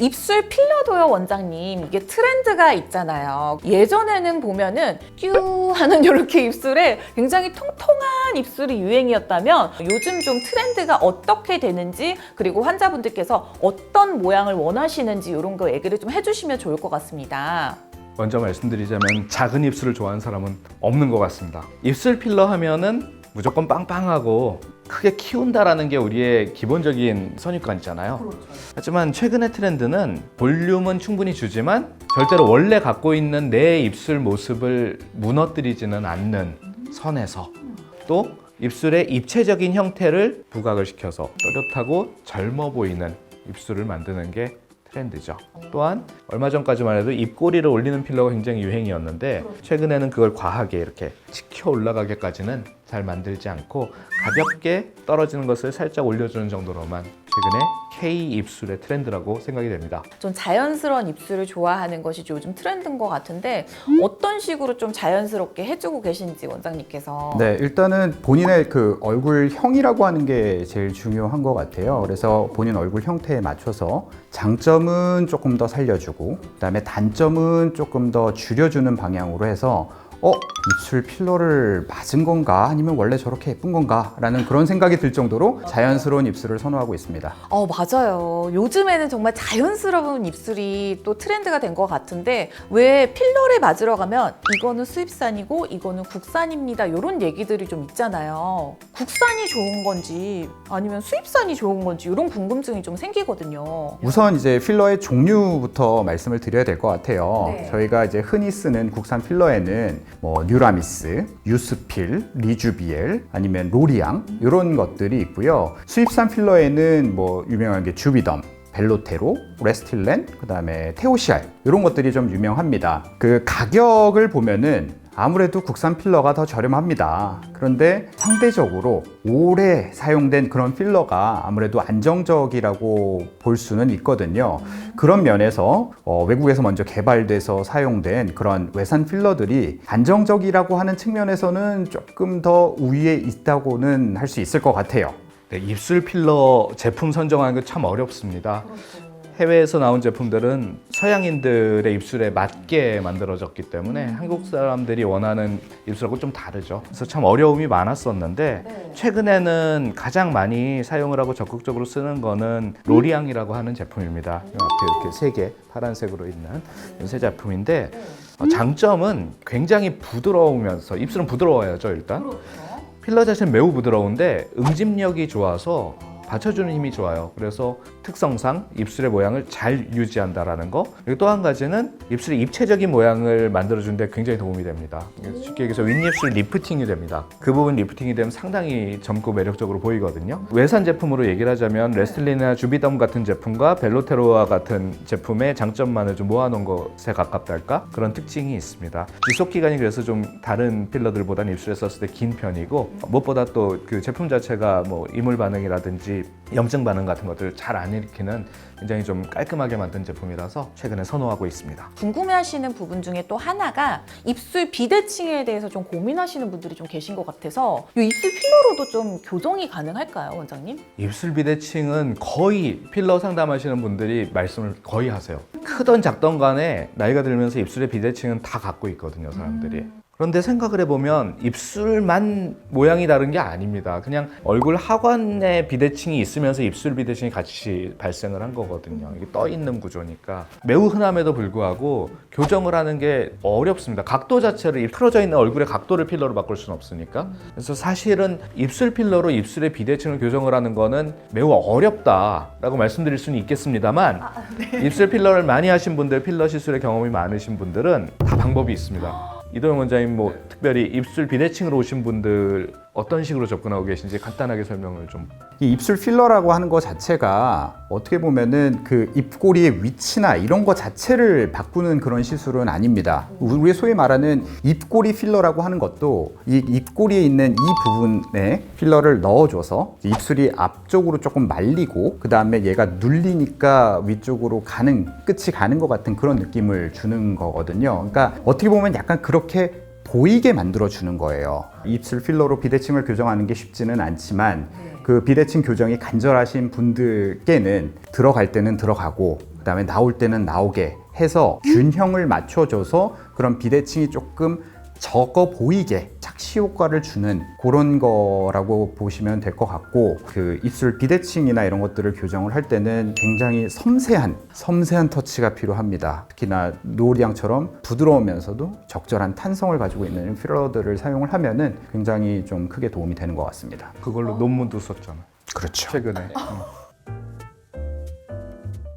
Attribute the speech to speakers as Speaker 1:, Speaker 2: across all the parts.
Speaker 1: 입술 필러도요, 원장님. 이게 트렌드가 있잖아요. 예전에는 보면은 뀨 하는 이렇게 입술에 굉장히 통통한 입술이 유행이었다면 요즘 좀 트렌드가 어떻게 되는지, 그리고 환자분들께서 어떤 모양을 원하시는지 이런 거 얘기를 좀 해주시면 좋을 것 같습니다.
Speaker 2: 먼저 말씀드리자면 작은 입술을 좋아하는 사람은 없는 것 같습니다. 입술 필러 하면은 무조건 빵빵하고 크게 키운다라는 게 우리의 기본적인 선입관이잖아요.
Speaker 1: 그렇죠.
Speaker 2: 하지만 최근의 트렌드는 볼륨은 충분히 주지만 절대로 원래 갖고 있는 내 입술 모습을 무너뜨리지는 않는 선에서, 또 입술의 입체적인 형태를 부각을 시켜서 또렷하고 젊어 보이는 입술을 만드는 게 트렌드죠. 또한 얼마 전까지만 해도 입꼬리를 올리는 필러가 굉장히 유행이었는데 최근에는 그걸 과하게 이렇게 치켜 올라가게까지는 잘 만들지 않고 가볍게 떨어지는 것을 살짝 올려주는 정도로만 최근에 K 입술의 트렌드라고 생각이 됩니다.
Speaker 1: 좀 자연스러운 입술을 좋아하는 것이 요즘 트렌드인 것 같은데 어떤 식으로 좀 자연스럽게 해주고 계신지 원장님께서.
Speaker 3: 네, 일단은 본인의 그 얼굴형이라고 하는 게 제일 중요한 것 같아요. 그래서 본인 얼굴 형태에 맞춰서 장점은 조금 더 살려주고 그다음에 단점은 조금 더 줄여주는 방향으로 해서 입술 필러를 맞은 건가? 아니면 원래 저렇게 예쁜 건가? 라는 그런 생각이 들 정도로 자연스러운 입술을 선호하고 있습니다.
Speaker 1: 맞아요. 요즘에는 정말 자연스러운 입술이 또 트렌드가 된 것 같은데, 왜 필러를 맞으러 가면 이거는 수입산이고 이거는 국산입니다, 이런 얘기들이 좀 있잖아요. 국산이 좋은 건지 아니면 수입산이 좋은 건지 이런 궁금증이 좀 생기거든요.
Speaker 3: 우선 이제 필러의 종류부터 말씀을 드려야 될 것 같아요.
Speaker 1: 네.
Speaker 3: 저희가 이제 흔히 쓰는 국산 필러에는 뭐 뉴라미스, 유스필, 리주비엘, 아니면 로리앙 이런 것들이 있고요. 수입산 필러에는 뭐 유명한 게 주비덤, 벨로테로, 레스틸렌, 그다음에 테오시알 이런 것들이 좀 유명합니다. 그 가격을 보면은 아무래도 국산 필러가 더 저렴합니다. 그런데 상대적으로 오래 사용된 그런 필러가 아무래도 안정적이라고 볼 수는 있거든요. 그런 면에서 외국에서 먼저 개발돼서 사용된 그런 외산 필러들이 안정적이라고 하는 측면에서는 조금 더 우위에 있다고는 할 수 있을 것 같아요.
Speaker 2: 네, 입술 필러 제품 선정하는 게 참 어렵습니다. 해외에서 나온 제품들은 서양인들의 입술에 맞게 만들어졌기 때문에 한국 사람들이 원하는 입술하고 좀 다르죠. 그래서 참 어려움이 많았었는데 최근에는 가장 많이 사용을 하고 적극적으로 쓰는 거는 로리앙이라고 하는 제품입니다. 앞에 이렇게 세 개 파란색으로 있는 세 제품인데 장점은 굉장히 부드러우면서, 입술은 부드러워야죠 일단. 필러 자체는 매우 부드러운데 응집력이 좋아서 받쳐주는 힘이 좋아요. 그래서 특성상 입술의 모양을 잘 유지한다라는 거. 그리고 또 한 가지는 입술의 입체적인 모양을 만들어주는 데 굉장히 도움이 됩니다. 쉽게 얘기해서 윗입술 리프팅이 됩니다. 그 부분 리프팅이 되면 상당히 젊고 매력적으로 보이거든요. 외산 제품으로 얘기를 하자면 레스틸린이나 주비덤 같은 제품과 벨로테로와 같은 제품의 장점만을 좀 모아놓은 것에 가깝다 할까? 그런 특징이 있습니다. 지속기간이 그래서 좀 다른 필러들보다는 입술에 썼을 때 긴 편이고, 무엇보다 또 그 제품 자체가 뭐 이물 반응이라든지 염증 반응 같은 것들을 잘 안 일으키는 굉장히 좀 깔끔하게 만든 제품이라서 최근에 선호하고 있습니다.
Speaker 1: 궁금해하시는 부분 중에 또 하나가 입술 비대칭에 대해서 좀 고민하시는 분들이 좀 계신 것 같아서 이 입술 필러로도 좀 교정이 가능할까요, 원장님?
Speaker 2: 입술 비대칭은 거의 필러 상담하시는 분들이 말씀을 거의 하세요. 크던 작던 간에 나이가 들면서 입술의 비대칭은 다 갖고 있거든요, 사람들이. 그런데 생각을 해보면 입술만 모양이 다른 게 아닙니다. 그냥 얼굴 하관에 비대칭이 있으면서 입술 비대칭이 같이 발생을 한 거거든요. 이게 떠 있는 구조니까 매우 흔함에도 불구하고 교정을 하는 게 어렵습니다. 각도 자체를, 틀어져 있는 얼굴의 각도를 필러로 바꿀 수는 없으니까. 그래서 사실은 입술 필러로 입술의 비대칭을 교정을 하는 거는 매우 어렵다라고 말씀드릴 수는 있겠습니다만 입술 필러를 많이 하신 분들, 필러 시술의 경험이 많으신 분들은 다 방법이 있습니다. 이도영 원장님 뭐 특별히 입술 비대칭으로 오신 분들 어떤 식으로 접근하고 계신지 간단하게 설명을 좀.
Speaker 3: 이 입술 필러라고 하는 것 자체가 어떻게 보면은 그 입꼬리의 위치나 이런 것 자체를 바꾸는 그런 시술은 아닙니다. 우리 소위 말하는 입꼬리 필러라고 하는 것도 이 입꼬리에 있는 이 부분에 필러를 넣어줘서 입술이 앞쪽으로 조금 말리고 그 다음에 얘가 눌리니까 위쪽으로 끝이 가는 것 같은 그런 느낌을 주는 거거든요. 그러니까 어떻게 보면 약간 그렇게 보이게 만들어주는 거예요. 입술 필러로 비대칭을 교정하는 게 쉽지는 않지만 그 비대칭 교정이 간절하신 분들께는 들어갈 때는 들어가고 그다음에 나올 때는 나오게 해서 균형을 맞춰줘서 그런 비대칭이 조금 적어 보이게 착시 효과를 주는 그런 거라고 보시면 될 것 같고, 그 입술 비대칭이나 이런 것들을 교정을 할 때는 굉장히 섬세한 터치가 필요합니다. 특히나 노리앙처럼 부드러우면서도 적절한 탄성을 가지고 있는 필러들을 사용을 하면은 굉장히 좀 크게 도움이 되는 것 같습니다.
Speaker 2: 그걸로 논문도 썼잖아.
Speaker 3: 그렇죠.
Speaker 2: 최근에.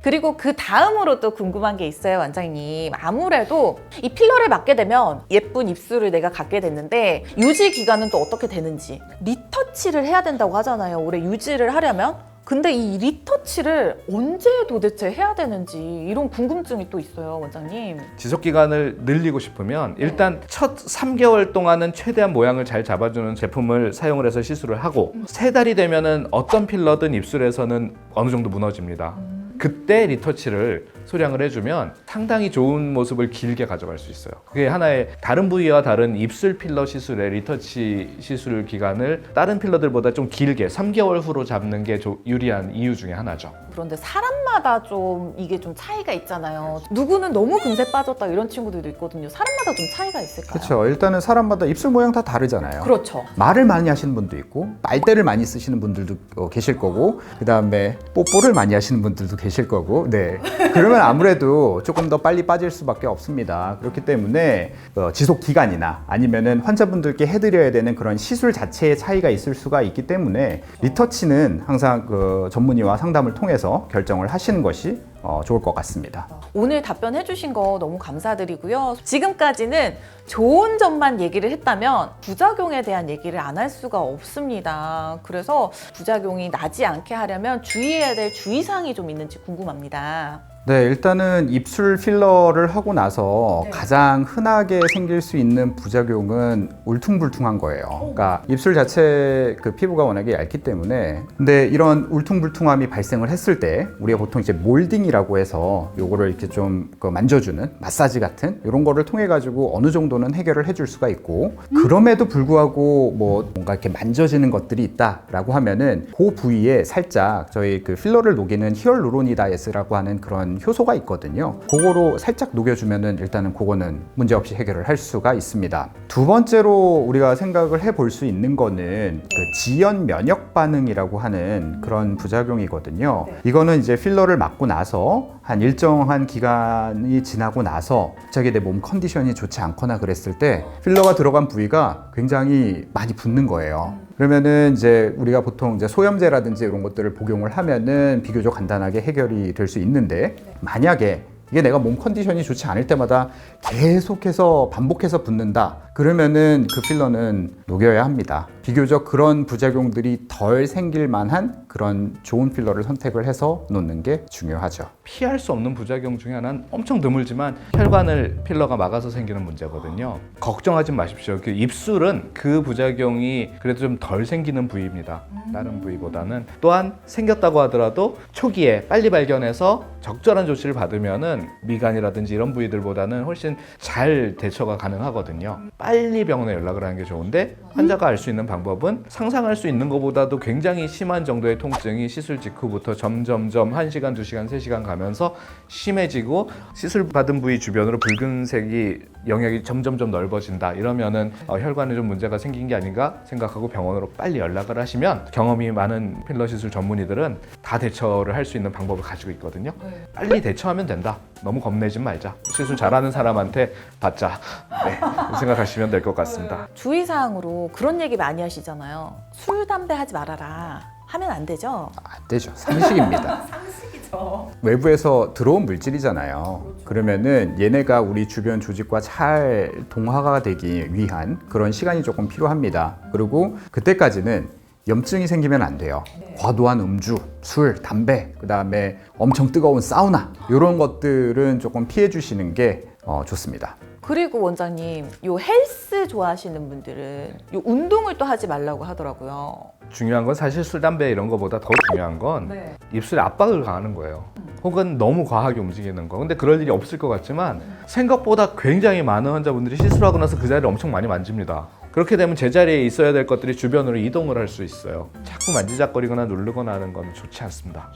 Speaker 1: 그리고 그 다음으로 또 궁금한 게 있어요, 원장님. 아무래도 이 필러를 맞게 되면 예쁜 입술을 내가 갖게 됐는데 유지 기간은 또 어떻게 되는지. 리터치를 해야 된다고 하잖아요, 오래 유지를 하려면. 근데 이 리터치를 언제 도대체 해야 되는지 이런 궁금증이 또 있어요, 원장님.
Speaker 2: 지속 기간을 늘리고 싶으면 일단 첫 3개월 동안은 최대한 모양을 잘 잡아주는 제품을 사용을 해서 시술을 하고 3달이 되면은 어떤 필러든 입술에서는 어느 정도 무너집니다. 그때 리터치를 소량을 해주면 상당히 좋은 모습을 길게 가져갈 수 있어요. 그게 하나의 다른 부위와 다른 입술 필러 시술의 리터치 시술 기간을 다른 필러들보다 좀 길게 3개월 후로 잡는 게 유리한 이유 중에 하나죠.
Speaker 1: 그런데 사람마다 좀 이게 좀 차이가 있잖아요. 누구는 너무 금세 빠졌다 이런 친구들도 있거든요. 사람마다 좀 차이가 있을까요?
Speaker 3: 그렇죠. 일단은 사람마다 입술 모양 다 다르잖아요.
Speaker 1: 그렇죠.
Speaker 3: 말을 많이 하시는 분도 있고 빨대를 많이 쓰시는 분들도 계실 거고, 그 다음에 뽀뽀를 많이 하시는 분들도 계실 거고, 네. 그러면 아무래도 조금 더 빨리 빠질 수밖에 없습니다. 그렇기 때문에 지속 기간이나 아니면은 환자분들께 해드려야 되는 그런 시술 자체의 차이가 있을 수가 있기 때문에 리터치는 항상 그 전문의와 상담을 통해서 결정을 하시는 것이 좋을 것 같습니다.
Speaker 1: 오늘 답변해 주신 거 너무 감사드리고요. 지금까지는 좋은 점만 얘기를 했다면 부작용에 대한 얘기를 안 할 수가 없습니다. 그래서 부작용이 나지 않게 하려면 주의해야 될 주의사항이 좀 있는지 궁금합니다.
Speaker 3: 네, 일단은 입술 필러를 하고 나서 가장 흔하게 생길 수 있는 부작용은 울퉁불퉁한 거예요. 그러니까 입술 자체 그 피부가 워낙에 얇기 때문에. 근데 이런 울퉁불퉁함이 발생을 했을 때 우리가 보통 이제 몰딩이라고 해서 요거를 이렇게 좀 만져주는 마사지 같은 이런 거를 통해 가지고 어느 정도는 해결을 해줄 수가 있고, 그럼에도 불구하고 뭐 뭔가 이렇게 만져지는 것들이 있다라고 하면은 그 부위에 살짝 저희 그 필러를 녹이는 히얼루로니다에스라고 하는 그런 효소가 있거든요. 그거로 살짝 녹여주면은 일단은 그거는 문제없이 해결을 할 수가 있습니다. 두 번째로 우리가 생각을 해볼 수 있는 거는 그 지연 면역 반응이라고 하는 그런 부작용이거든요. 이거는 이제 필러를 맞고 나서 한 일정한 기간이 지나고 나서 갑자기 내 몸 컨디션이 좋지 않거나 그랬을 때 필러가 들어간 부위가 굉장히 많이 붓는 거예요. 그러면은 이제 우리가 보통 이제 소염제라든지 이런 것들을 복용을 하면은 비교적 간단하게 해결이 될 수 있는데, 만약에 이게 내가 몸 컨디션이 좋지 않을 때마다 계속해서 반복해서 붓는다, 그러면은 그 필러는 녹여야 합니다. 비교적 그런 부작용들이 덜 생길 만한 그런 좋은 필러를 선택을 해서 놓는 게 중요하죠.
Speaker 2: 피할 수 없는 부작용 중에 하나는 엄청 드물지만 혈관을 필러가 막아서 생기는 문제거든요. 걱정하지 마십시오. 그 입술은 그 부작용이 그래도 좀 덜 생기는 부위입니다. 다른 부위보다는. 또한 생겼다고 하더라도 초기에 빨리 발견해서 적절한 조치를 받으면은 미간이라든지 이런 부위들보다는 훨씬 잘 대처가 가능하거든요. 빨리 병원에 연락을 하는 게 좋은데, 환자가 알 수 있는 방법은 상상할 수 있는 것보다도 굉장히 심한 정도의 통증이 시술 직후부터 점점점 1시간, 2시간, 3시간 가면서 심해지고 시술 받은 부위 주변으로 붉은색이 영역이 점점점 넓어진다, 이러면은 혈관에 좀 문제가 생긴 게 아닌가 생각하고 병원으로 빨리 연락을 하시면 경험이 많은 필러 시술 전문의들은 다 대처를 할 수 있는 방법을 가지고 있거든요. 빨리 대처하면 된다. 너무 겁내지 말자. 시술 잘하는 사람한테 받자. 네, 생각하시면 될 것 같습니다.
Speaker 1: 주의사항으로 그런 얘기 많이 하시잖아요. 술, 담배 하지 말아라. 하면 안 되죠?
Speaker 3: 안 되죠. 상식입니다.
Speaker 1: 상식이죠.
Speaker 3: 외부에서 들어온 물질이잖아요. 그러면은 얘네가 우리 주변 조직과 잘 동화가 되기 위한 그런 시간이 조금 필요합니다. 그리고 그때까지는 염증이 생기면 안 돼요. 과도한 음주, 술, 담배, 그 다음에 엄청 뜨거운 사우나, 이런 것들은 조금 피해 주시는 게 좋습니다.
Speaker 1: 그리고 원장님, 요 헬스 좋아하시는 분들은 요 운동을 또 하지 말라고 하더라고요.
Speaker 2: 중요한 건 사실 술, 담배 이런 거보다 더 중요한 건 입술에 압박을 가하는 거예요. 혹은 너무 과하게 움직이는 거. 근데 그럴 일이 없을 것 같지만 생각보다 굉장히 많은 환자분들이 시술하고 나서 그 자리를 엄청 많이 만집니다. 그렇게 되면 제자리에 있어야 될 것들이 주변으로 이동을 할 수 있어요. 자꾸 만지작거리거나 누르거나 하는 건 좋지 않습니다.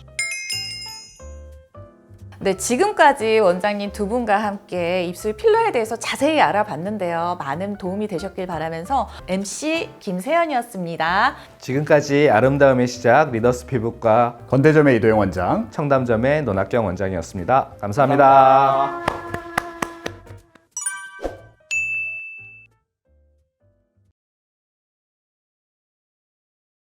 Speaker 1: 네, 지금까지 원장님 두 분과 함께 입술 필러에 대해서 자세히 알아봤는데요. 많은 도움이 되셨길 바라면서 MC 김세연이었습니다.
Speaker 2: 지금까지 아름다움의 시작 리더스 피부과
Speaker 3: 건대점의 이도영 원장.
Speaker 2: 청담점의 노낙경 원장이었습니다. 감사합니다.